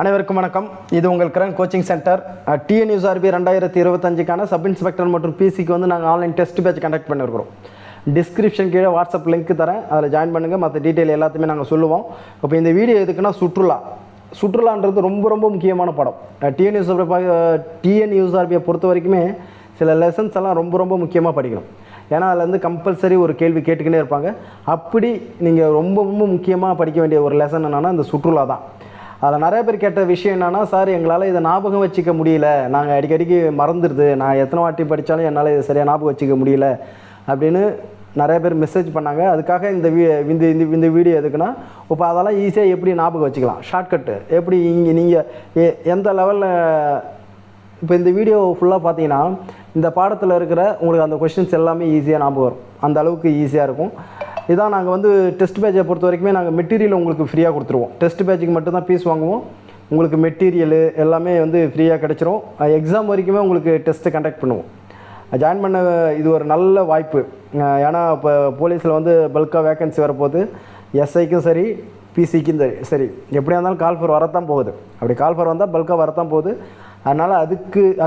அனைவருக்கும் வணக்கம். இது உங்கள் கிரண் கோச்சிங் சென்டர். டிஎன்யூஆர்பி 2025க்கான சப் இன்ஸ்பெக்டர் மற்றும் பிசிக்கு வந்து நாங்கள் ஆன்லைன் டெஸ்ட் பேட்ச் கண்டக்ட் பண்ணியிருக்கிறோம். டிஸ்கிரிப்ஷன் கீழே வாட்ஸ்அப் லிங்க் தரேன், அதில் ஜாயின் பண்ணுங்கள். மற்ற டீட்டெயில் எல்லாத்தையுமே நாங்கள் சொல்லுவோம். இப்போ இந்த வீடியோ எதுக்குன்னா சுற்றுலான்றது ரொம்ப ரொம்ப முக்கியமான படம். டிஎன்யூஆர்பியை பொறுத்த வரைக்குமே சில லெசன்ஸ் எல்லாம் ரொம்ப ரொம்ப முக்கியமாக படிக்கணும். ஏன்னா அதில் வந்து கம்பல்சரி ஒரு கேள்வி கேட்டுக்கிட்டே இருப்பாங்க. அப்படி நீங்கள் ரொம்ப ரொம்ப முக்கியமாக படிக்க வேண்டிய ஒரு லெசன் என்னென்னா இந்த சுற்றுலா தான். அதில் நிறைய பேர் கேட்ட விஷயம் என்னென்னா, சார் எங்களால் இதை ஞாபகம் வச்சுக்க முடியல, நாங்கள் அடிக்கடிக்கு மறந்துடுது, நான் எத்தனை வாட்டி படித்தாலும் என்னால் இதை சரியாக ஞாபகம் வச்சுக்க முடியல அப்படின்னு நிறைய பேர் மெசேஜ் பண்ணாங்க. அதுக்காக இந்த வீடியோ எதுக்குன்னா, இப்போ அதெல்லாம் ஈஸியாக எப்படி ஞாபகம் வச்சுக்கலாம், ஷார்ட்கட்டு எப்படி இங்கே நீங்கள் எந்த லெவலில். இப்போ இந்த வீடியோ ஃபுல்லாக பார்த்தீங்கன்னா இந்த பாடத்தில் இருக்கிற உங்களுக்கு அந்த கொஷின்ஸ் எல்லாமே ஈஸியாக ஞாபகம் வரும். அந்த அளவுக்கு ஈஸியாக இருக்கும். இதான் நாங்கள் வந்து டெஸ்ட் பேட்சை பொறுத்த வரைக்குமே நாங்கள் மெட்டீரியல் உங்களுக்கு ஃப்ரீயாக கொடுத்துருவோம். டெஸ்ட் பேட்சுக்கு மட்டும்தான் ஃபீஸ் வாங்குவோம். உங்களுக்கு மெட்டீரியலு எல்லாமே வந்து ஃப்ரீயாக கிடச்சிரும். எக்ஸாம் வரைக்குமே உங்களுக்கு டெஸ்ட்டு கண்டக்ட் பண்ணுவோம். ஜாயின் பண்ண இது ஒரு நல்ல வாய்ப்பு. ஏன்னா இப்போ போலீஸில் வந்து பல்காக வேக்கன்சி வரப்போகுது. எஸ்ஐக்கும் சரி, பிசிக்கும் சரி, எப்படியா இருந்தாலும் கால்ஃபர் வரத்தான் போகுது. அப்படி கால்ஃபர் வந்தால் பல்காக வரத்தான் போகுது. அதனால்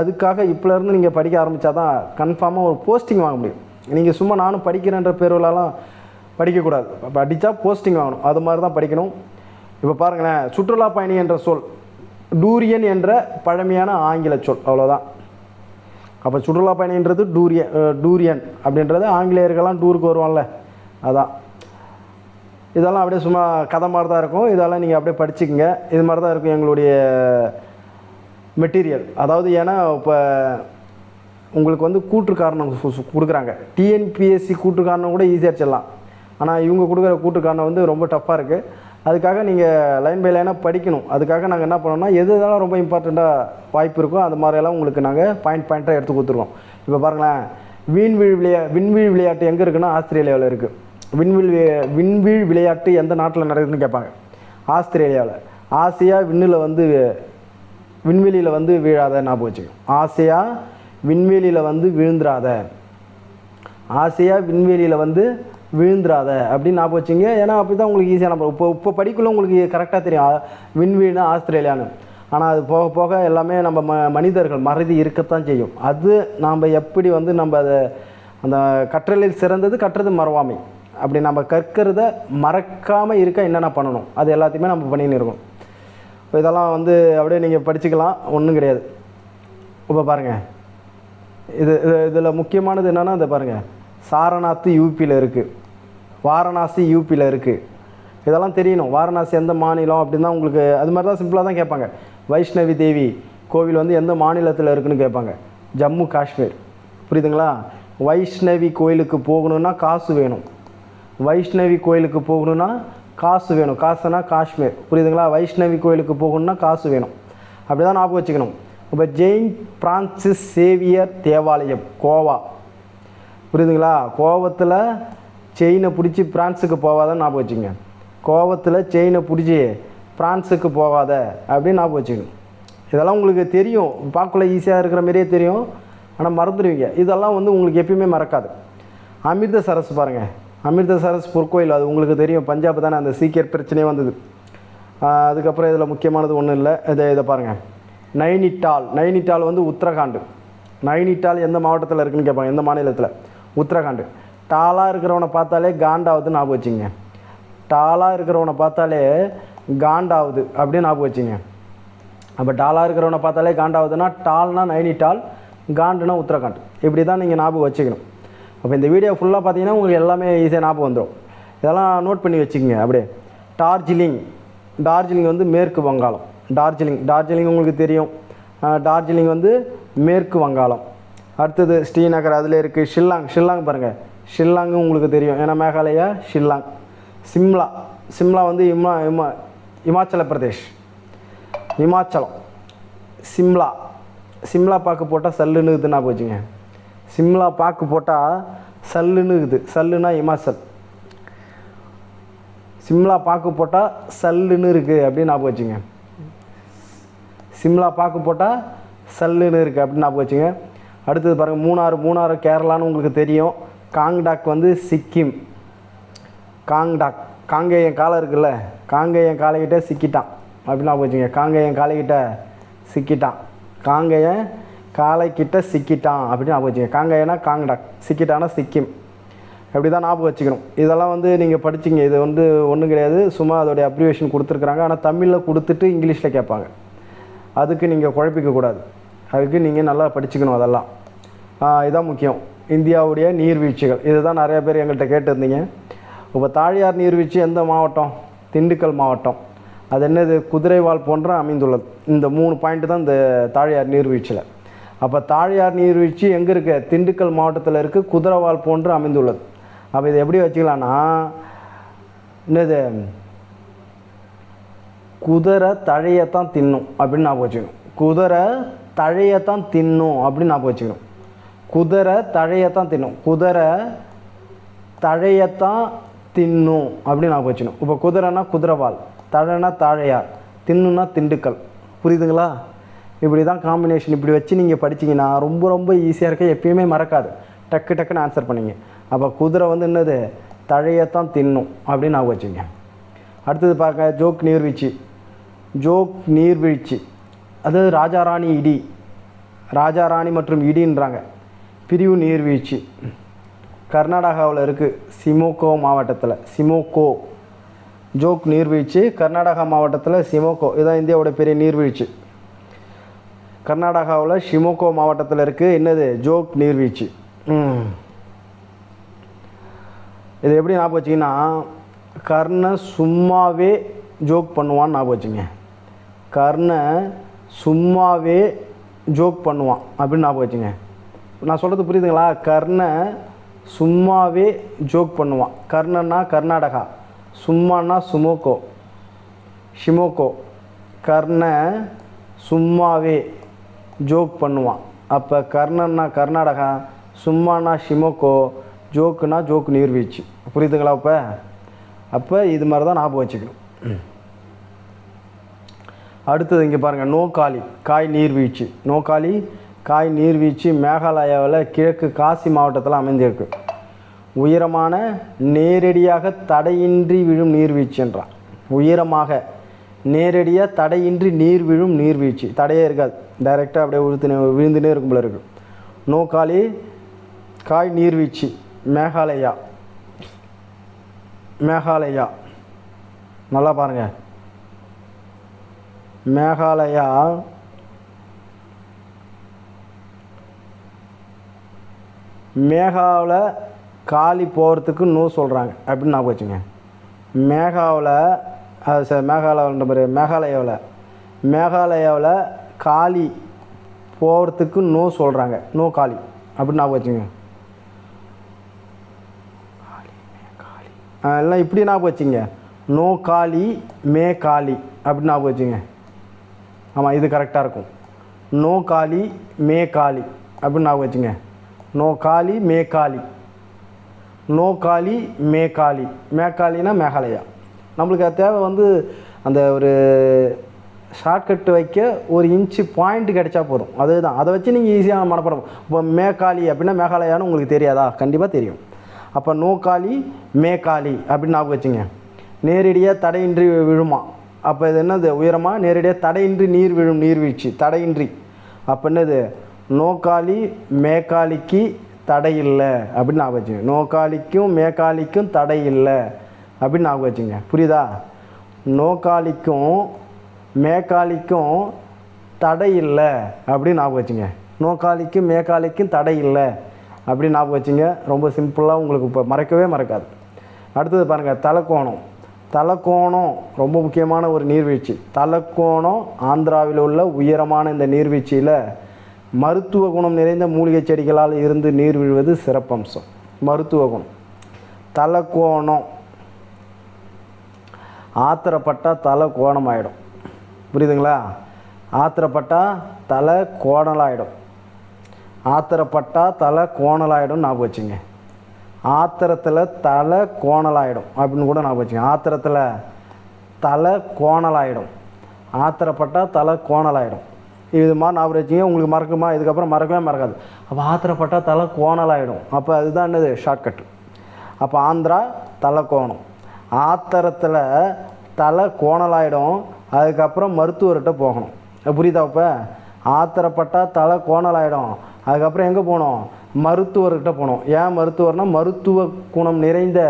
அதுக்காக இப்போலேருந்து நீங்கள் படிக்க ஆரம்பித்தா தான் கன்ஃபார்மாக ஒரு போஸ்டிங் வாங்க முடியும். நீங்கள் சும்மா நானும் படிக்கிறேன்ற பேருலலாம் படிக்கக்கூடாது. படித்தா போஸ்டிங் வாங்கணும். அது மாதிரி தான் படிக்கணும். இப்போ பாருங்களேன், சுற்றுலா பயணி என்ற சொல் டூரியன் என்ற பழமையான ஆங்கில சொல், அவ்வளோதான். அப்போ சுற்றுலா பயணின்றது டூரியன் அப்படின்றது ஆங்கிலேயர்கள்லாம் டூருக்கு வருவான்ல, அதான். இதெல்லாம் அப்படியே சும்மா கதை மாதிரி தான் இருக்கும். இதெல்லாம் நீங்கள் அப்படியே படிச்சுக்கங்க. இது மாதிரி தான் இருக்கும் எங்களுடைய மெட்டீரியல். அதாவது ஏன்னா இப்போ உங்களுக்கு வந்து கூற்று காரணம் கொடுக்குறாங்க. டிஎன்பிஎஸ்சி கூற்று காரணம் கூட ஈஸியாக அடிச்சிடலாம். ஆனால் இவங்க கொடுக்குற கூட்டு காரணம் வந்து ரொம்ப டஃப்பாக இருக்குது. அதுக்காக நீங்கள் லைன் பை லைனாக படிக்கணும். அதுக்காக நாங்கள் என்ன பண்ணோம்னா, எதுனாலும் ரொம்ப இம்பார்ட்டண்ட்டாக வாய்ப்பு இருக்கோ அது மாதிரியெல்லாம் உங்களுக்கு நாங்கள் பாயிண்ட்டாக எடுத்து கொடுத்துருவோம். இப்போ பாருங்களேன், விண்வீழ் விளையாட்டு எங்கே இருக்குன்னா ஆஸ்திரேலியாவில் இருக்குது. விண்வீழ் விளையாட்டு எந்த நாட்டில் நடக்குதுன்னு கேட்பாங்க. ஆஸ்திரேலியாவில். ஆசியா விண்வெளியில் வந்து வீழாத ஞாபகம் வச்சுக்கணும். ஆசியா விண்வெளியில் வந்து விழுந்துடாத, ஆசியா விண்வெளியில் வந்து விழுந்துடாத அப்படின்னு ஞாபகம் வச்சுங்க. ஏன்னா அப்படி தான் உங்களுக்கு ஈஸியாக நம்ம இப்போ படிக்குள்ள உங்களுக்கு கரெக்டாக தெரியும் விண்வெளினா ஆஸ்திரேலியான்னு. ஆனால் அது போக போக எல்லாமே நம்ம மனிதர்கள் மறதி இருக்கத்தான் செய்யும். அது நாம் எப்படி வந்து நம்ம அதை அந்த கற்றலில் சிறந்தது கற்றது மறவாமை. அப்படி நம்ம கற்கிறத மறக்காமல் இருக்க என்னென்ன பண்ணணும் அது எல்லாத்தையுமே நம்ம பண்ணின்னு இருக்கோம். இப்போ இதெல்லாம் வந்து அப்படியே நீங்கள் படிச்சுக்கலாம், ஒன்றும் கிடையாது. இப்போ பாருங்கள், இதில் முக்கியமானது என்னென்னா, இதை பாருங்கள், சாரநாத் யூபியில் இருக்குது, வாரணாசி யூபியில் இருக்குது. இதெல்லாம் தெரியணும். வாரணாசி எந்த மாநிலம் அப்படின்னு தான் உங்களுக்கு அது மாதிரி தான் சிம்பிளாக தான் கேட்பாங்க. வைஷ்ணவி தேவி கோவில் வந்து எந்த மாநிலத்தில் இருக்குதுன்னு கேட்பாங்க. ஜம்மு காஷ்மீர். புரியுதுங்களா? வைஷ்ணவி கோயிலுக்கு போகணுன்னா காசு வேணும். வைஷ்ணவி கோயிலுக்கு போகணுன்னா காசு வேணும். காசுனா காஷ்மீர். புரியுதுங்களா? வைஷ்ணவி கோயிலுக்கு போகணுன்னா காசு வேணும். அப்படி தான் ஞாபகம் வச்சுக்கணும். இப்போ ஜெயின் பிரான்சிஸ் சேவியர் தேவாலயம் கோவா. புரியுதுங்களா? கோவத்தில் செயினை பிடிச்சி பிரான்ஸுக்கு போகாதன்னு ஞாபகம் வச்சுங்க. கோவத்தில் செயினை பிடிச்சி பிரான்ஸுக்கு போகாத அப்படின்னு ஞாபகம் வச்சுக்கணும். இதெல்லாம் உங்களுக்கு தெரியும், பார்க்கல ஈஸியாக இருக்கிற மாதிரியே தெரியும், ஆனால் மறந்துடுவீங்க. இதெல்லாம் வந்து உங்களுக்கு எப்பயுமே மறக்காது. அமிர்தசரஸ் பாருங்கள், அமிர்தசரஸ் பொற்கோயில், அது உங்களுக்கு தெரியும். பஞ்சாப் தானே அந்த சீக்கியர் பிரச்சனையே வந்தது. அதுக்கப்புறம் இதில் முக்கியமானது ஒன்றும் இல்லை. இதை பாருங்கள், நைனிட்டால் வந்து உத்தரகாண்ட். நைனிட்டால் எந்த மாவட்டத்தில் இருக்குதுன்னு கேட்பாங்க, எந்த மாநிலத்தில்? உத்தரகாண்ட். டாலாக இருக்கிறவனை பார்த்தாலே காண்டாவது ஞாபகம் வச்சுங்க. டாலாக இருக்கிறவனை பார்த்தாலே காண்டாவது அப்படின்னு ஞாபகம் வச்சுங்க. அப்போ டாலாக இருக்கிறவனை பார்த்தாலே காண்டாவதுன்னா டால்னா நைனிட்டால், காண்டுனா உத்தரகாண்ட். இப்படி தான் நீங்கள் ஞாபகம் வச்சுக்கணும். அப்போ இந்த வீடியோ ஃபுல்லாக பார்த்தீங்கன்னா உங்களுக்கு எல்லாமே ஈஸியாக ஞாபகம் வந்துடும். இதெல்லாம் நோட் பண்ணி வச்சுக்கோங்க. அப்படியே டார்ஜிலிங் வந்து மேற்கு வங்காளம். டார்ஜிலிங் உங்களுக்கு தெரியும். டார்ஜிலிங் வந்து மேற்கு வங்காளம். அடுத்தது ஸ்ரீநகர், அதில் இருக்குது. ஷில்லாங் பாருங்கள், ஷில்லாங்கும் உங்களுக்கு தெரியும், ஏன்னா மேகாலயா. ஷில்லாங். சிம்லா வந்து இமாச்சல பிரதேஷ், இமாச்சலம். சிம்லா பாக்கு போட்டால் சல்லுன்னு இருக்குதுன்னா போச்சுங்க. சிம்லா பாக்கு போட்டால் சல்லுன்னு இருக்குது. சல்லுனா இமாச்சல். சிம்லா பாக்கு போட்டால் சல்லுன்னு இருக்குது அப்படின்னு ஞாபகம் வச்சுங்க. சிம்லா பாக்கு போட்டால் சல்லுன்னு இருக்குது அப்படின்னு ஞாபகம் வச்சுங்க. அடுத்தது பாருங்கள், மூணாறு கேரளான்னு உங்களுக்கு தெரியும். காங்டாக் வந்து சிக்கிம். காங்கேயன் காலை இருக்குல்ல, காங்கேயன் காலைக்கிட்டே சிக்கிட்டான். அப்படின்னு ஞாபகம் வச்சுங்க. காங்கேயன் காளைக்கிட்ட சிக்கிட்டான், காங்கேயன் காளைக்கிட்ட சிக்கிட்டான் அப்படின்னு ஞாபகம் வச்சுங்க. காங்கேயனா காங்கடா, சிக்கிட்டானா சிக்கிம். அப்படி தான் ஞாபகம் வச்சுக்கணும். இதெல்லாம் வந்து நீங்கள் படிச்சிங்க, இது வந்து ஒன்றும் கிடையாது, சும்மா அதோடைய அப்ரிவேஷன் கொடுத்துருக்குறாங்க. ஆனால் தமிழில் கொடுத்துட்டு இங்கிலீஷில் கேட்பாங்க, அதுக்கு நீங்கள் குழப்பிக்கக்கூடாது, அதுக்கு நீங்கள் நல்லா படிச்சுக்கணும். அதெல்லாம் இதுதான் முக்கியம். இந்தியாவுடைய நீர்வீழ்ச்சிகள் இதுதான் நிறைய பேர் எங்கள்கிட்ட கேட்டிருந்தீங்க. இப்போ தாழியார் நீர்வீழ்ச்சி எந்த மாவட்டம்? திண்டுக்கல் மாவட்டம். அது என்னது? குதிரைவால் போன்ற அமைந்துள்ளது. இந்த 3 பாயிண்ட் தான் இந்த தாழியார் நீர்வீழ்ச்சியில். அப்போ தாழியார் நீர்வீழ்ச்சி எங்கே இருக்குது? திண்டுக்கல் மாவட்டத்தில் இருக்குது, குதிரைவால் போன்று அமைந்துள்ளது. அப்போ இதை எப்படி வச்சுக்கலான்னா, என்னது, குதிரை தழையத்தான் தின்னும் அப்படின்னு ஞாபகம் வச்சுக்கணும். குதிரை தழையத்தான் தின்னும் அப்படின்னு ஞாபகம் வச்சுக்கணும். குதிரை தழையத்தான் தின்னும், குதிரை தழையத்தான் தின்னும் அப்படின்னு ஞாபகம் வச்சுக்கணும். இப்போ குதிரைனா குதிரைவால், தழைனா தாழையார், தின்னுனா திண்டுக்கல். புரியுதுங்களா? இப்படி தான் காம்பினேஷன். இப்படி வச்சு நீங்கள் படிச்சிங்கன்னா ரொம்ப ரொம்ப ஈஸியாக இருக்க, எப்பயுமே மறக்காது, டக்கு டக்குன்னு ஆன்சர் பண்ணிங்க. அப்போ குதிரை வந்து என்னது? தழையத்தான் தின்னும் அப்படின்னு ஞாபகம் வச்சுங்க. அடுத்தது பார்க்க ஜோக் நீர்வீழ்ச்சி. ஜோக் நீர்வீழ்ச்சி அது ராஜாராணி இடி, ராஜாராணி மற்றும் இடின்றாங்க. பிரிவு நீர்வீழ்ச்சி கர்நாடகாவில் இருக்குது, சிமோகோ மாவட்டத்தில். சிமோகோ ஜோக் நீர்வீழ்ச்சி கர்நாடகா மாவட்டத்தில் சிமோகோ. இதுதான் இந்தியாவோட பெரிய நீர்வீழ்ச்சி. கர்நாடகாவில் ஷிமோகோ மாவட்டத்தில் இருக்குது. என்னது? ஜோக் நீர்வீழ்ச்சி. இது எப்படி ஞாபகம் வச்சிங்கன்னா, கர்ண சும்மாவே ஜோக் பண்ணுவான்னு ஞாபகம் வச்சுங்க. கர்ண சும்மாவே ஜோக் பண்ணுவான் அப்படின்னு ஞாபகம் வச்சுங்க. நான் சொல்கிறது புரியுதுங்களா? கர்ண சும்மாவே ஜோக் பண்ணுவான். கர்ணன்னா கர்நாடகா, சும்மானா சுமோகோ, ஷிமோகோ. கர்ண சும்மாவே ஜோக் பண்ணுவான். அப்போ கர்ணன்னா கர்நாடகா, சும்மானா ஷிமோகோ, ஜோக்குனா ஜோக் நீர்வீழ்ச்சி. புரியுதுங்களா? அப்போ இது மாதிரி தான் ஞாபகம் வச்சுக்கணும். அடுத்தது இங்கே பாருங்கள், நோக்காலி காய் நீர்வீழ்ச்சி. நோக்காலி காய் நீர்வீழ்ச்சி மேகாலயாவில் கிழக்கு காசி மாவட்டத்தில் அமைந்திருக்கு. உயரமான நேரடியாக தடையின்றி விழும் நீர்வீழ்ச்சி என்றான். உயரமாக நேரடியாக தடையின்றி நீர் விழும் நீர்வீழ்ச்சி. தடையே இருக்காது, டைரெக்டாக அப்படியே விழுந்துனே இருக்கும் போல இருக்குது. நோக்காலி காய் நீர்வீழ்ச்சி மேகாலயா. மேகாலயா நல்லா பாருங்கள், மேகாலயா மேகாவில் காலி போகிறதுக்கு நோ சொல்கிறாங்க அப்படின்னு ஞாபகம் வச்சுங்க. மேகாவில் அது சார் மேகாலயாவில் மேகாலயாவில் காலி போகிறதுக்கு நோ சொல்கிறாங்க, நோ காலி அப்படின்னு ஞாபகம் வச்சுங்க. எல்லாம் இப்படி ஞாபகம் வச்சுங்க, நோ காலி மே காலி அப்படின்னு ஞாபகம் வச்சுங்க. ஆமாம், இது கரெக்டாக இருக்கும். நோ காலி மே காலி அப்படின்னு ஞாபகம் வச்சுங்க. நோ காலி மே காலி, நோ காலி மே காலி. மேகாலினா மேகாலயா. நம்மளுக்கு அது தேவை வந்து அந்த ஒரு ஷார்ட்கட்டு வைக்க ஒரு இன்ச்சு பாயிண்ட் கிடைச்சா போதும், அதுதான். அதை வச்சு நீங்கள் ஈஸியாக மனப்பாடம். இப்போ மேகாலி அப்படின்னா மேகாலயான்னு உங்களுக்கு தெரியாதா? கண்டிப்பாக தெரியும். அப்போ நோ காலி மேகாலி அப்படின்னு ஞாபகம் வச்சுங்க. நேரடியாக தடையின்றி விழுமா. அப்போ இது என்னது? உயரமாக நேரடியாக தடையின்றி நீர் விழும் நீர்வீழ்ச்சி. தடையின்றி. அப்போ என்னது? நோக்காலி மேகாலிக்கு தடை இல்லை அப்படின்னு ஞாபகம் வச்சுங்க. நோக்காலிக்கும் மேகாலிக்கும் தடை இல்லை அப்படின்னு ஞாபகம் வச்சுங்க. புரியுதா? நோக்காலிக்கும் மேகாலிக்கும் தடை இல்லை அப்படின்னு ஞாபகம் வச்சுங்க. நோக்காலிக்கும் மேகாலிக்கும் தடை இல்லை அப்படின்னு ஞாபகம் வச்சுங்க. ரொம்ப சிம்பிளாக உங்களுக்கு இப்போ மறக்கவே மறக்காது. அடுத்தது பாருங்கள், தலக்கோணம். தலக்கோணம் ரொம்ப முக்கியமான ஒரு நீர்வீழ்ச்சி. தலக்கோணம் ஆந்திராவில் உள்ள உயரமான இந்த நீர்வீழ்ச்சியில் மருத்துவ குணம் நிறைந்த மூலிகை செடிகளால் இருந்து நீர் விழுவது சிறப்பம்சம். மருத்துவ குணம். தலக்கோணம் ஆத்திரப்பட்டால் தலை கோணம் ஆகிடும். புரியுதுங்களா? ஆத்திரப்பட்டால் தலை கோணலாகிடும். ஆத்திரப்பட்டால் தலை கோணலாகிடும் ஞாபகம் வச்சுங்க. ஆத்திரத்தில் தலை கோணலாகிடும் அப்படின்னு கூட ஞாபகம் வச்சுங்க. ஆத்திரத்தில் தலை கோணலாகிடும், ஆத்திரப்பட்டால் தலை கோணலாகிடும். இது மாதிரி ஞாபகம் வச்சுங்க. உங்களுக்கு மறக்குமா? இதுக்கப்புறம் மறக்கவே மறக்காது. அப்போ ஆத்திரப்பட்டால் தலை கோணலாகிடும். அப்போ அதுதான் என்னது? ஷார்ட்கட்டு. அப்போ ஆந்திரா தலை கோணம். ஆத்திரத்தில் தலை கோணலாகிடும், அதுக்கப்புறம் மருத்துவர்கிட்ட போகணும். புரியுதா? இப்போ ஆத்திரப்பட்டால் தலை கோணலாயிடும். அதுக்கப்புறம் எங்கே போகணும்? மருத்துவர்கிட்ட போகணும். ஏன் மருத்துவர்னால் மருத்துவ குணம் நிறைந்த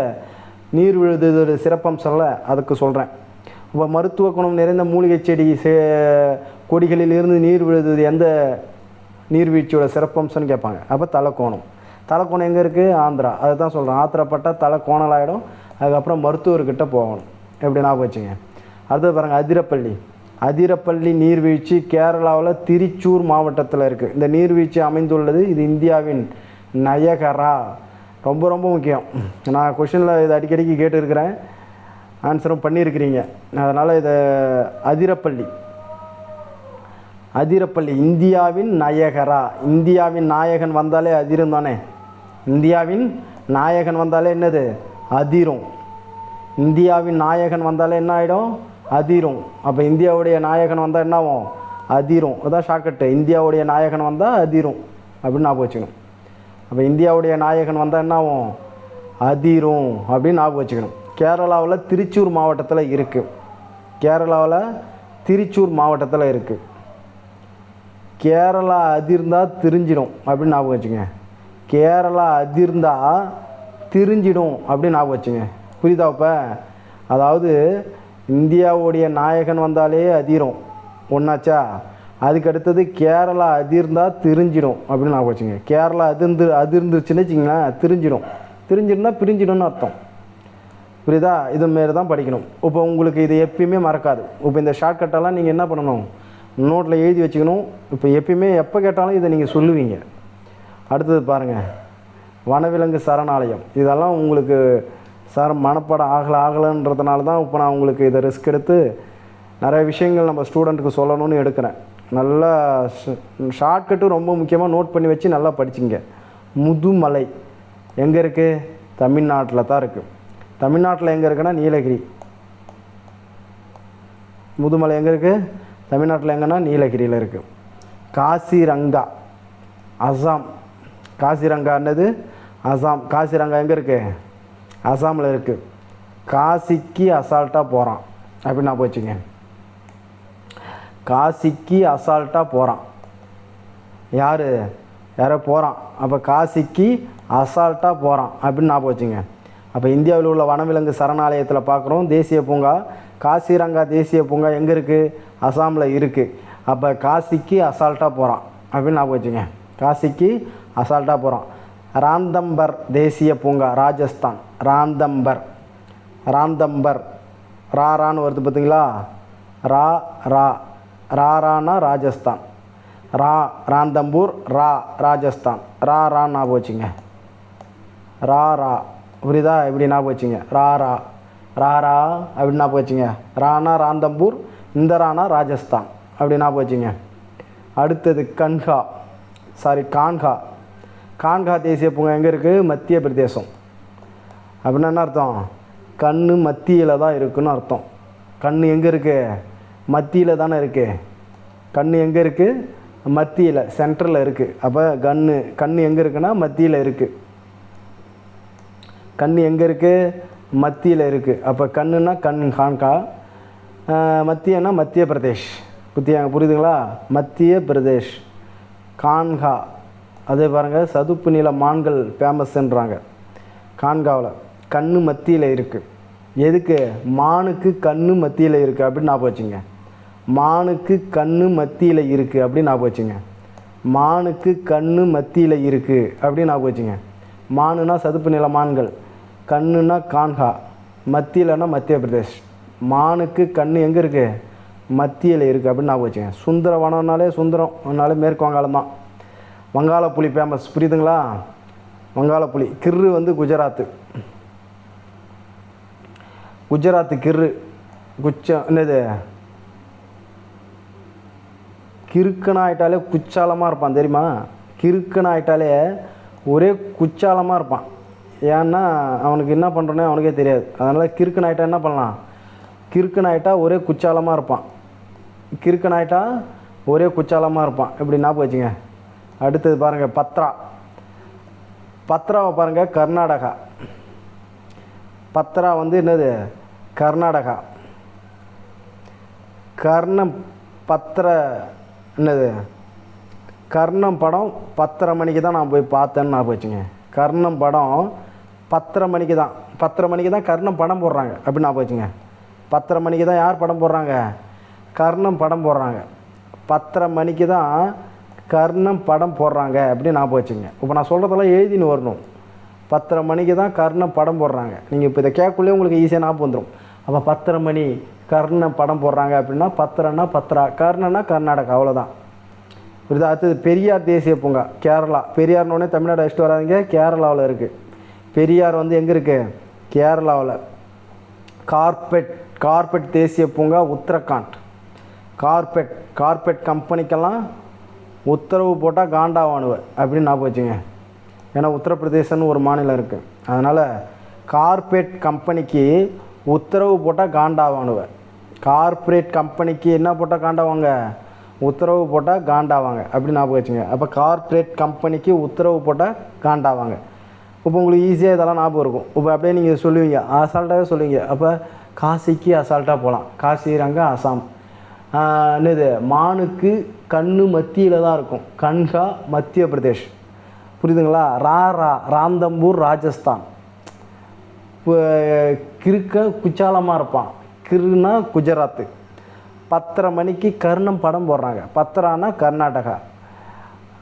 நீர் விழுது சிறப்பம்சம்ல, அதுக்கு சொல்கிறேன். இப்போ மருத்துவ குணம் நிறைந்த மூலிகை செடி கொடிகளிலிருந்து நீர் விழுது எந்த நீர்வீழ்ச்சியோட சிறப்பம்சம்னு கேட்பாங்க. அப்போ தலைக்கோணம். தலைக்கோணம் எங்கே இருக்குது? ஆந்திரா. அதை தான் சொல்கிறேன். ஆத்திரப்பட்டால் தலை கோணலாயிடும். அதுக்கப்புறம் மருத்துவர்கிட்ட போகணும். எப்படி ஞாபகம் வச்சுங்க. அடுத்தது பாருங்கள், அதிரப்பள்ளி. அதிரப்பள்ளி நீர்வீழ்ச்சி கேரளாவில் திருச்சூர் மாவட்டத்தில் இருக்குது. இந்த நீர்வீழ்ச்சி அமைந்துள்ளது. இது இந்தியாவின் நயகரா. ரொம்ப ரொம்ப முக்கியம். நான் கொஷினில் இதை அடிக்கடிக்கு கேட்டுருக்கிறேன், ஆன்சரும் பண்ணியிருக்கிறீங்க. அதனால் இதை அதிரப்பள்ளி. அதிரப்பள்ளி இந்தியாவின் நயகரா. இந்தியாவின் நாயகன் வந்தாலே அதிரும் தானே. இந்தியாவின் நாயகன் வந்தாலே என்னது? அதிரும். இந்தியாவின் நாயகன் வந்தாலே என்ன ஆகிடும்? அதிரும். அப்போ இந்தியாவுடைய நாயகன் வந்தால் என்ன ஆகும்? அதிரும். அதான் ஷார்ட்கட்டு. இந்தியாவுடைய நாயகன் வந்தால் அதிரும் அப்படின்னு ஞாபகம் வச்சுக்கணும். அப்போ இந்தியாவுடைய நாயகன் வந்தால் என்ன ஆகும்? அதிரும் அப்படின்னு ஞாபகம் வச்சுக்கணும். கேரளாவில் திருச்சூர் மாவட்டத்தில் இருக்குது. கேரளாவில் திருச்சூர் மாவட்டத்தில் இருக்குது. கேரளா அதிர்ந்தால் திரிஞ்சிடும் அப்படின்னு ஞாபகம் வச்சுங்க. கேரளா அதிர்ந்தால் திரிஞ்சிடும் அப்படின்னு ஞாபகம் வச்சுங்க. புரியுதா? இப்போ அதாவது இந்தியாவுடைய நாயகன் வந்தாலே அதிரும் ஒன்றாச்சா. அதுக்கு அடுத்தது கேரளா அதிர்ந்தால் திரிஞ்சிடும் அப்படின்னு ஞாபகம் வச்சுங்க. கேரளா அதிர்ந்துருச்சுன்னு வச்சிங்களேன், திரிஞ்சிடும். திரிஞ்சிடும்னா பிரிஞ்சிடும்னு அர்த்தம். புரியுதா? இதுமாரி தான் படிக்கணும். இப்போ உங்களுக்கு இது எப்பயுமே மறக்காது. இப்போ இந்த ஷார்ட்கட்டெல்லாம் நீங்கள் என்ன பண்ணணும்? நோட்டில் எழுதி வச்சுக்கணும். இப்போ எப்பயுமே எப்போ கேட்டாலும் இதை நீங்கள் சொல்லுவீங்க. அடுத்தது பாருங்கள், வனவிலங்கு சரணாலயம். இதெல்லாம் உங்களுக்கு மனப்பாடம் ஆகலைன்றதுனால தான் இப்போ நான் உங்களுக்கு இதை ரிஸ்க் எடுத்து நிறைய விஷயங்கள் நம்ம ஸ்டூடெண்ட்டுக்கு சொல்லணும்னு எடுக்கிறேன். நல்லா ஷார்ட்கட்டு ரொம்ப முக்கியமாக நோட் பண்ணி வச்சு நல்லா படிச்சிங்க. முதுமலை எங்கே இருக்குது? தமிழ்நாட்டில் தான் இருக்குது. தமிழ்நாட்டில் எங்கே இருக்குன்னா நீலகிரி. முதுமலை எங்கே இருக்குது? தமிழ்நாட்டில் எங்கன்னா நீலகிரியில் இருக்குது. காசிரங்கா அசாம். காசிரங்கான்னது அசாம். காசிரங்கா எங்கே இருக்குது? அசாமில் இருக்குது. காசிக்கு அசால்ட்டாக போகிறான் அப்படின்னு நான் போச்சுங்க. காசிக்கு அசால்ட்டாக போகிறான். யாரோ போகிறான். அப்போ காசிக்கு அசால்ட்டாக போகிறான் அப்படின்னு நான் போச்சுங்க. அப்போ இந்தியாவில் உள்ள வனவிலங்கு சரணாலயத்தில் பார்க்குறோம் தேசிய பூங்கா. காசிரங்கா தேசிய பூங்கா எங்கே இருக்குது? அசாமில் இருக்குது. அப்போ காசிக்கு அசால்ட்டாக போகிறான் அப்படின்னு நான் போச்சுங்க. காசிக்கு அசால்ட்டாக போகிறான். ராந்தம்பர் தேசிய பூங்கா ராஜஸ்தான். ராந்தம்பர் ராரான்னு வருது பார்த்தீங்களா? ராரானா ராஜஸ்தான். ராந்தம்பூர் ராஜஸ்தான். ரான்னு ஞாபகம் வச்சுங்க. ரா. புரியுதா? இப்படி ஞாபகம் வச்சுங்க. ராரா அப்படின்னு ஞாபகம் வச்சுங்க. ரானா ராந்தம்பூர், இந்த ரானா ராஜஸ்தான் அப்படி ஞாபகம் வச்சுங்க. அடுத்தது கான்கா தேசிய பூங்கா எங்கே இருக்குது? மத்திய பிரதேசம். அப்படின்னா என்ன அர்த்தம்? கண்ணு மத்தியில் தான் இருக்குன்னு அர்த்தம். கண்ணு எங்கே இருக்குது? மத்தியில் தானே இருக்குது. கண்ணு எங்கே இருக்குது? மத்தியில், சென்டரில் இருக்குது. அப்போ கண்ணு எங்கே இருக்குன்னா மத்தியில் இருக்குது. கண் எங்கே இருக்குது? மத்தியில் இருக்குது. அப்போ கண்ணுன்னா கான்கா. மத்தியன்னா மத்திய பிரதேஷ். புரியுதுங்களா? மத்திய பிரதேஷ் கான்கா. அதே பாருங்கள், சதுப்பு நில மான்கள் ஃபேமஸ்ன்றாங்க கான்காவில். கண்ணு மத்தியில் இருக்குது. எதுக்கு? மானுக்கு கண்ணு மத்தியில் இருக்குது அப்படின்னு ஞாபகம் வச்சுங்க. மானுக்கு கண்ணு மத்தியில் இருக்குது அப்படின்னு ஞாபகம் வச்சுங்க. மானுக்கு கண்ணு மத்தியில் இருக்குது அப்படின்னு ஞாபகம் வச்சுங்க. மானுனா சதுப்பு நில மான்கள், கண்ணுனா கான்கா, மத்தியிலனா மத்திய பிரதேஷ். மானுக்கு கண் எங்கே இருக்குது? மத்தியில் இருக்குது அப்படின்னு ஞாபகம் வச்சுங்க. சுந்தரம்னாலே மேற்கு வங்காளம் தான். வங்காளப்புலி ஃபேமஸ். புரியுதுங்களா? வங்காளப்புலி. கிர்ரு வந்து குஜராத்து கிர்ரு. என்னது? கிறுக்கனாயிட்டாலே குச்சாலமாக இருப்பான் தெரியுமா? கிறுக்கனாயிட்டாலே ஒரே குச்சாலமாக இருப்பான். ஏன்னா அவனுக்கு என்ன பண்ணுறோன்னே அவனுக்கே தெரியாது. அதனால் கிறுக்கனாயிட்டா என்ன பண்ணலாம்? கிறுக்கனாயிட்டா ஒரே குச்சாலமாக இருப்பான். இப்படி ஞாபகம் வச்சுங்க. அடுத்தது பாருங்கள், பத்ராவை பாருங்கள், கர்நாடகா. பத்ரா வந்து என்னது? கர்நாடகா. கர்ணம் என்னது கர்ணம் படம் 10:30 மணிக்கு தான் நான் போய் பார்த்தேன்னு நான் போச்சுங்க. கர்ணம் படம் 10:30 மணிக்கு தான் 10:30 மணிக்கு தான் கர்ணம் படம் போடுறாங்க அப்படின்னு நான் போச்சுங்க. 10:30 மணிக்கு தான் யார் படம் போடுறாங்க? கர்ணம் படம் போடுறாங்க. 10:30 மணிக்கு தான் கர்ணம் படம் போடுறாங்க அப்படின்னு நான் போச்சுங்க. இப்போ நான் சொல்கிறதெல்லாம் எழுதின்னு வரணும். 10:30 மணிக்கு தான் கர்ணம் படம் போடுறாங்க. நீங்கள் இப்போ இதை கேட்கக்குள்ளே உங்களுக்கு ஈஸியாக ஞாபகம் வந்துடும். அப்போ 10:30 மணி கர்ணம் படம் போடுறாங்க அப்படின்னா 10:30ன்னா 10:30 கர்ணன்னா கர்நாடகா, அவ்வளோதான். புரியுதா? அடுத்தது பெரியார் தேசிய பூங்கா கேரளா. பெரியார்னோடனே தமிழ்நாடு அழைச்சிட்டு வராதிங்க, கேரளாவில் இருக்குது. பெரியார் வந்து எங்கே இருக்குது? கேரளாவில். கார்பெட் தேசிய பூங்கா உத்தரகாண்ட். கார்பெட் கம்பெனிக்கெல்லாம் உத்தரவு போட்டால் காண்டாவானுவேன் அப்படின்னு நான் போச்சுங்க. ஏன்னா உத்தரப்பிரதேசன்னு ஒரு மாநிலம் இருக்குது. அதனால் கார்பெட் கம்பெனிக்கு உத்தரவு போட்டால் காண்டாவானுவேன். கார்ப்பரேட் கம்பெனிக்கு என்ன போட்டால் காண்டாவாங்க? உத்தரவு போட்டால் காண்டாவாங்க அப்படின்னு ஞாபகம் வச்சுங்க. அப்போ கார்ப்பரேட் கம்பெனிக்கு உத்தரவு போட்டால் காண்டாவாங்க. இப்போ உங்களுக்கு ஈஸியாக இதெல்லாம் ஞாபகம் இருக்கும். இப்போ அப்படியே நீங்கள் சொல்லுவீங்க, அசால்ட்டாகவே சொல்லுவீங்க. அப்போ காசிக்கு அசால்ட்டாக போகலாம். காசிரங்க அசாம். என்னது மானுக்கு கண்ணு மத்தியில் தான் இருக்கும். கண்கா மத்திய பிரதேஷ். புரியுதுங்களா? ராந்தம்பூர் ராஜஸ்தான். இப்போ கிறுக்க குச்சாலமாக இருப்பான். கிருனா குஜராத்து. 10:30 மணிக்கு கர்ணம் படம் போடுறாங்க. 10:30னா கர்நாடகா.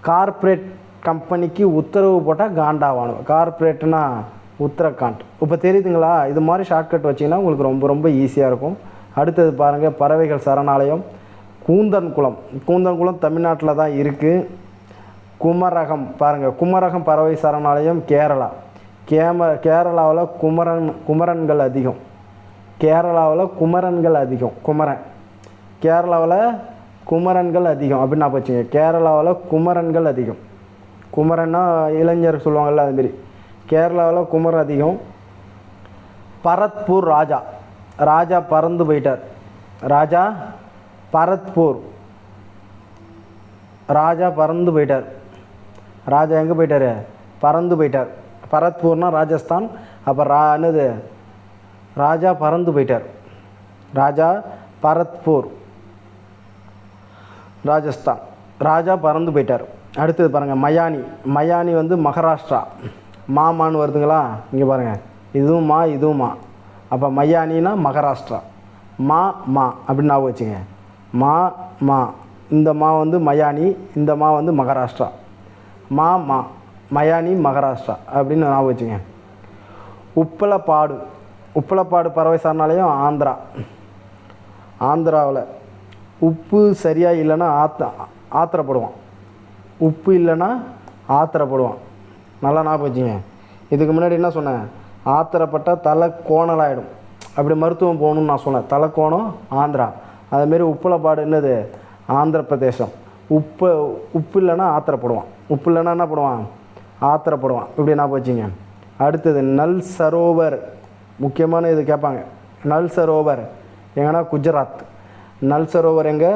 கார்ப்பரேட் கம்பெனிக்கு உத்தரவு போட்டால் காண்டாவானு. கார்ப்பரேட்னா உத்தரகாண்ட். இப்போ தெரியுதுங்களா? இது மாதிரி ஷார்ட்கட் வச்சிங்கன்னா உங்களுக்கு ரொம்ப ரொம்ப ஈஸியாக இருக்கும். அடுத்தது பாருங்கள், பறவைகள் சரணாலயம் கூந்தன்குளம் தமிழ்நாட்டில் தான் இருக்குது. குமரகம் பாருங்கள், குமரகம் பறவை சரணாலயம் கேரளா. கேரளாவில் குமரன்கள் அதிகம். கேரளாவில் குமரன்கள் அதிகம். கேரளாவில் குமரன்கள் அதிகம் அப்படின்னு நான் போச்சுங்க. கேரளாவில் குமரன்கள் அதிகம். குமரன்னா இளைஞர் சொல்லுவாங்கள்ல, அதுமாரி கேரளாவில் குமரன் அதிகம். பரத்பூர் ராஜா பறந்து போயிட்டார். ராஜா பறந்து போயிட்டார். ராஜா எங்கே போயிட்டார்? பறந்து போயிட்டார். பரத்பூர்னா ராஜஸ்தான். அப்போ என்னது? ராஜா பறந்து போயிட்டார். ராஜா பரத்பூர் ராஜஸ்தான். ராஜா பறந்து போயிட்டார். அடுத்தது பாருங்கள், மயானி வந்து மகாராஷ்டிரா. மாமான்னு வருதுங்களா? இங்கே பாருங்கள், இதுவும் மா. அப்போ மயானினா மகாராஷ்டிரா. மா அப்படின்னு ஞாபகம் வச்சுங்க. மா இந்த மா வந்து மயானி, இந்த மா வந்து மகாராஷ்டிரா. மா மயானி மகாராஷ்டிரா அப்படின்னு ஞாபகம் வச்சுங்க. உப்பலப்பாடு பறவை சரணாலயம் ஆந்திராவில். உப்பு சரியாக இல்லைன்னா ஆத்திரப்படுவான். உப்பு இல்லைன்னா ஆத்திரப்படுவான். நல்லா ஞாபகம் வச்சுங்க. இதுக்கு முன்னாடி என்ன சொன்னேன்? ஆத்திரப்பட்டால் தலை கோணலாகிடும். அப்படி மருத்துவம் போகணுன்னு நான் சொன்னேன். தலை கோணம் ஆந்திரா. அதுமாரி உப்பலப்பாடு என்னது? ஆந்திர பிரதேசம். உப்பு இல்லைன்னா ஆத்திரப்படுவான். உப்பு இல்லைன்னா என்ன பண்ணுவான்? ஆத்திரப்படுவான். இப்படி ஞாபகம் வச்சுங்க. அடுத்தது நல் சரோவர். முக்கியமான இது கேட்பாங்க. நல் சரோவர் எங்கன்னா குஜராத். நல் சரோவர் எங்கே?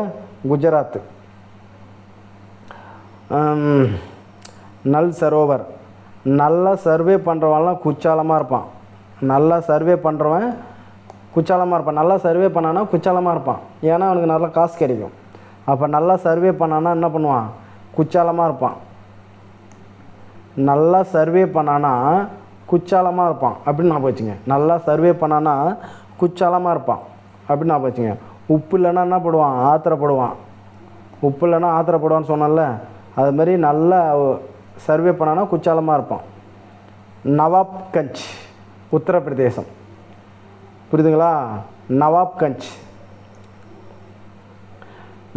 குஜராத். நல் சரோவர். நல்லா சர்வே பண்ணுறவன்லாம் குச்சாலமாக இருப்பான். நல்லா சர்வே பண்ணுறவன் குச்சாலமாக இருப்பான். நல்லா சர்வே பண்ணானா குச்சாலமாக இருப்பான். ஏன்னா அவனுக்கு நல்லா காசு கிடைக்கும். அப்போ நல்லா சர்வே பண்ணானா என்ன பண்ணுவான்? குச்சாலமாக இருப்பான். நல்லா சர்வே பண்ணானா குச்சாலமாக இருப்பான் அப்படின்னு நான் போச்சுங்க. நல்லா சர்வே பண்ணானா குச்சாலமாக இருப்பான் அப்படின்னு நான் போச்சுங்க. உப்பு இல்லைன்னா என்ன பண்ணுவான்? ஆத்திரப்படுவான். உப்பு இல்லைன்னா ஆத்திரப்படுவான்னு சொன்னால அதுமாரி நல்லா சர்வே பண்ணானா குச்சாலமாக இருப்பான். நவாப்கஞ்ச் உத்தரப்பிரதேசம். புரியுதுங்களா? நவாப்கஞ்ச்.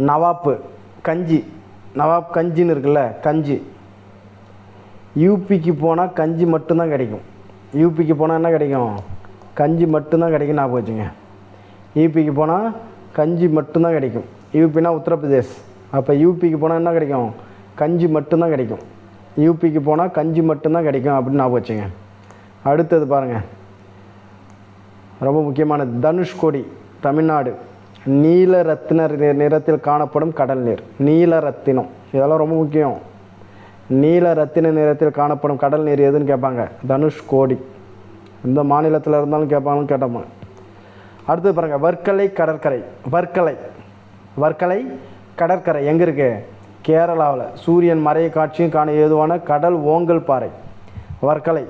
நவாப் கஞ்சின்னு இருக்குல்ல, கஞ்சி. யூபிக்கு போனால் கஞ்சி மட்டும்தான் கிடைக்கும். யூபிக்கு போனால் என்ன கிடைக்கும்? கஞ்சி மட்டும்தான் கிடைக்கும். நான் போச்சுங்க. யூபிக்கு போனால் கஞ்சி மட்டும்தான் கிடைக்கும். யூபினா உத்தரப்பிரதேஷ். அப்போ யூபிக்கு போனால் என்ன கிடைக்கும்? கஞ்சி மட்டும்தான் கிடைக்கும். யூபிக்கு போனால் கஞ்சி மட்டும்தான் கிடைக்கும் அப்படின்னு நான் போச்சுங்க. அடுத்தது பாருங்கள், ரொம்ப முக்கியமானது. தனுஷ்கோடி தமிழ்நாடு. நீலரத்தின நிறத்தில் காணப்படும் கடல் நீர். நீலரத்தினம், இதெல்லாம் ரொம்ப முக்கியம். நீலரத்தின நிறத்தில் காணப்படும் கடல் நீர் எதுன்னு கேட்பாங்க? தனுஷ்கோடி. இந்த மாநிலத்தில் இருந்தாலும் கேட்பாங்கன்னு கேட்டோம்மா. அடுத்தது பாருங்கள், வர்க்கலை கடற்கரை. வர்க்கலை கடற்கரை எங்கே இருக்குது? கேரளாவில். சூரியன் மறைய காட்சியும் காண ஏதுவான கடல் ஓங்கல் பாறை வர்க்கலை.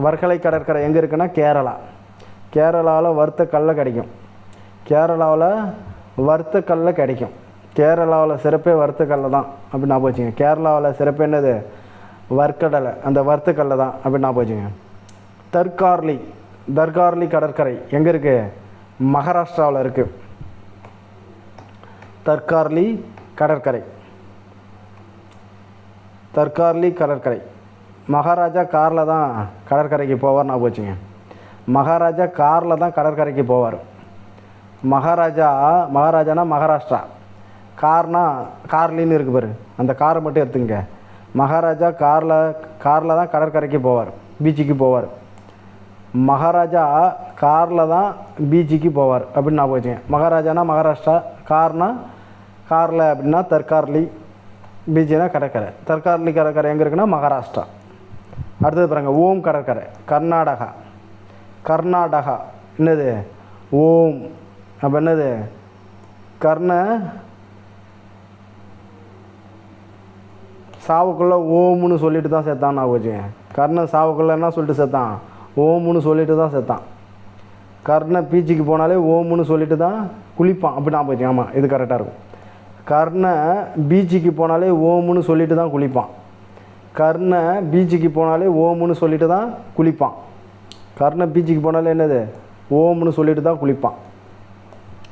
வர்க்கலை கடற்கரை எங்கே இருக்குன்னா கேரளா. கேரளாவில் வறுத்த கடலை கிடைக்கும். கேரளாவில் வறுத்த கடலை கிடைக்கும். கேரளாவில் சிறப்பே வறுத்த கடலை தான் அப்படின்னு ஞாபகம் வச்சுங்க. கேரளாவில் சிறப்பு என்னது? வர்க்கடலை, அந்த வறுத்த கடலை தான் அப்படின்னு ஞாபகம் வச்சுங்க. தர்கார்லி. தர்கார்லி கடற்கரை எங்கே இருக்குது? மகாராஷ்டிராவில் இருக்குது. தர்கார்லி கடற்கரை. தர்கார்லி கடற்கரை. மகாராஜா காரில் தான் கடற்கரைக்கு போவார் ஞாபகம் வச்சுங்க. மகாராஜா காரில் தான் கடற்கரைக்கு போவார். மகாராஜானா மகாராஷ்டிரா. கார்லின்னு இருக்குது பாரு, அந்த காரை மட்டும் எடுத்துங்க. மகாராஜா காரில் தான் கடற்கரைக்கு போவார், பீச்சுக்கு போவார். மகாராஜா காரில் தான் பீச்சுக்கு போவார் அப்படின்னு ஞாபகம் வச்சுங்க. மகாராஜானா மகாராஷ்டிரா, காரில் அப்படின்னா தர்கார்லி, பீச்சுனா கடற்கரை. தர்கார்லி கடற்கரை எங்கே இருக்குன்னா மகாராஷ்டிரா. அடுத்தது பாருங்கள், ஓம் கடற்கரை கர்நாடகா. கர்நாடகா என்னது? ஓம். அப்போ என்னது? சாவுக்குள்ளே ஓம்னு சொல்லிட்டு தான் செத்தான் நான் வச்சுங்க. கர்ணன் சாவுக்குள்ளே என்ன சொல்லிட்டு செத்தான்? ஓம்னு சொல்லிட்டு தான் செத்தான். கர்ணன் பீச்சுக்கு போனாலே ஓம்னு சொல்லிட்டு தான் குளிப்பான் அப்படி நான் போச்சு. ஆமாம், இது கரெக்டாக இருக்கும். கர்ணன் பீச்சுக்கு போனாலே ஓம்னு சொல்லிட்டு தான் குளிப்பான். கர்ணன் பீச்சுக்கு போனாலே ஓம்னு சொல்லிட்டு தான் குளிப்பான். கர்ணன் பீச்சுக்கு போனாலே என்னது? ஓம்னு சொல்லிட்டு தான் குளிப்பான்.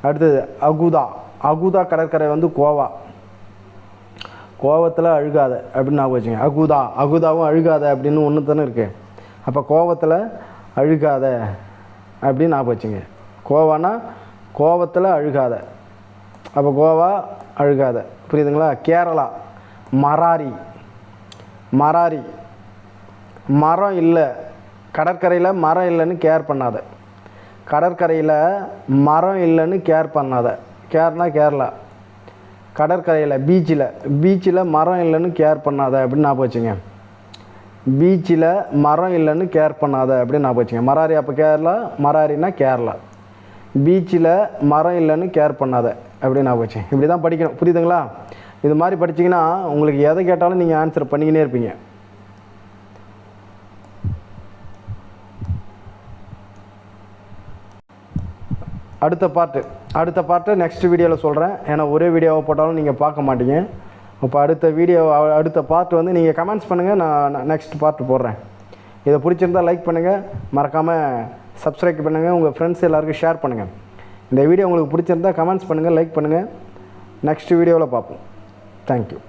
அடுத்தது அகுதா. அகுதா கடற்கரை வந்து கோவா. கோவத்தில் அழுகாத அப்படின்னு ஞாபகம் வச்சுங்க. அகுதாவும் அழுகாத அப்படின்னு ஒன்று தானே இருக்குது. அப்போ கோவத்தில் அழுகாத அப்படின்னு ஞாபகம் வச்சுங்க. கோவானா கோவத்தில் அழுகாத. அப்போ கோவா அழுகாத, புரியுதுங்களா? கேரளா மராரி. மராரி மரம் இல்லை கடற்கரையில், மரம் இல்லைன்னு கேர் பண்ணாத. கடற்கரையில் மரம் இல்லைன்னு கேர் பண்ணாத. கேர்னா கேரளா. கடற்கரையில் பீச்சில் மரம் இல்லைன்னு கேர் பண்ணாத அப்படின்னு ஞாபகம் வச்சுங்க. பீச்சில் மரம் இல்லைன்னு கேர் பண்ணாத அப்படின்னு ஞாபகம் வச்சுங்க. மராரி அப்போ கேரளா, மராரினா கேரளா. பீச்சில் மரம் இல்லைன்னு கேர் பண்ணாத அப்படின்னு ஞாபகம் வச்சுங்க. இப்படி தான் படிக்கணும், புரியுதுங்களா? இது மாதிரி படிச்சிங்கன்னா உங்களுக்கு எதை கேட்டாலும் நீங்கள் ஆன்சர் பண்ணிக்கினே இருப்பீங்க. அடுத்த பார்ட்டு நெக்ஸ்ட் வீடியோவில் சொல்கிறேன். ஏன்னா ஒரே வீடியோவை போட்டாலும் நீங்கள் பார்க்க மாட்டீங்க. இப்போ அடுத்த பார்ட் வந்து நீங்கள் கமெண்ட்ஸ் பண்ணுங்கள், நான் நெக்ஸ்ட் பார்ட் போடுறேன். இதை பிடிச்சிருந்தால் லைக் பண்ணுங்கள், மறக்காமல் சப்ஸ்கிரைப் பண்ணுங்கள், உங்கள் ஃப்ரெண்ட்ஸ் எல்லாருக்கும் ஷேர் பண்ணுங்கள். இந்த வீடியோ உங்களுக்கு பிடிச்சிருந்தால் கமெண்ட்ஸ் பண்ணுங்கள், லைக் பண்ணுங்கள். நெக்ஸ்ட் வீடியோவில் பார்ப்போம். தேங்க்யூ.